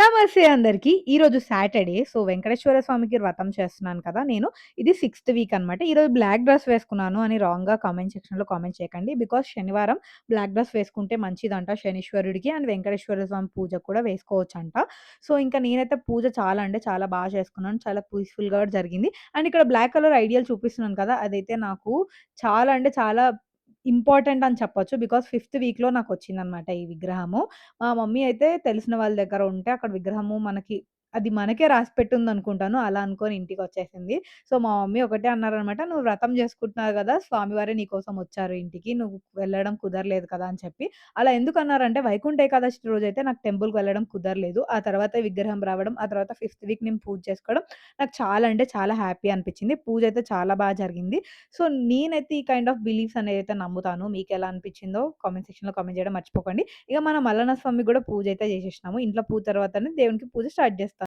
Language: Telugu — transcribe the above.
నమస్తే అందరికి. ఈరోజు సాటర్‌డే. సో, వెంకటేశ్వర స్వామికి వ్రతం చేస్తున్నాను కదా! నేను. ఇది సిక్స్త్ వీక్ అనమాట. ఈరోజు బ్లాక్ డ్రెస్ వేసుకున్నాను అని రాంగ్‌గా కామెంట్ సెక్షన్‌లో కామెంట్ చేయకండి. బికాజ్ శనివారం బ్లాక్ డ్రెస్ వేసుకుంటే మంచిదంట శనీశ్వరుడికి అండ్ వెంకటేశ్వర స్వామి పూజ కూడా వేసుకోవచ్చంట. సో, ఇంకా నేనైతే పూజ చాలా అంటే చాలా బాగా చేసుకున్నాను. చాలా పీస్‌ఫుల్‌గా కూడా జరిగింది. అండ్ ఇక్కడ బ్లాక్ కలర్ ఐడియల్ చూపిస్తున్నాను కదా! అదైతే నాకు చాలా అంటే చాలా ఇంపార్టెంట్ అని చెప్పొచ్చు. బికాజ్ ఫిఫ్త్ వీక్‌లో నాకొచ్చిందనమాట ఈ విగ్రహము. మా మమ్మీ అయితే తెలిసిన వాళ్ళ దగ్గర ఉంటే అక్కడ విగ్రహము అది మనకే రాసిపెట్టుందనుకుంటాను. అలా అనుకోని ఇంటికొచ్చేసింది. సో, మా మమ్మీ ఒకటే అన్నారనమాట, "నువ్వు వ్రతం చేసుకుంటున్నావు గదా! స్వామివారే నీకోసం వచ్చారు ఇంటికి. నువ్వు వెళ్ళడం కుదరలేదు కదా!" అని చెప్పి. అలా ఎందుకన్నారంటే వైకుంఠ ఏకాదశి రోజైతే నాకు టెంపుల్‌కి వెళ్ళడం కుదరలేదు. ఆ తర్వాత విగ్రహం రావడం, ఆ తర్వాత ఫిఫ్త్ వీక్ నేను పూజ చేసుకోవడం నాకు చాలా అంటే చాలా హ్యాపీ అనిపిచ్చింది. పూజైతే చాలా బా జరిగింది. సో, నేనైతే ఈ కైండ్ ఆఫ్ బిలీఫ్స్ అనేదైతే నమ్ముతాను. మీకెలా అనిపిచ్చిందో కామెంట్ సెక్షన్‌లో కామెంట్ చేయడం మర్చిపోకండి. ఇక మన మల్లన్న స్వామికి గూడా పూజైతే జేసేసినాము. ఇంట్లో పూజ తర్వాతనే దేవునికి పూజ స్టార్ట్ జేస్తాం.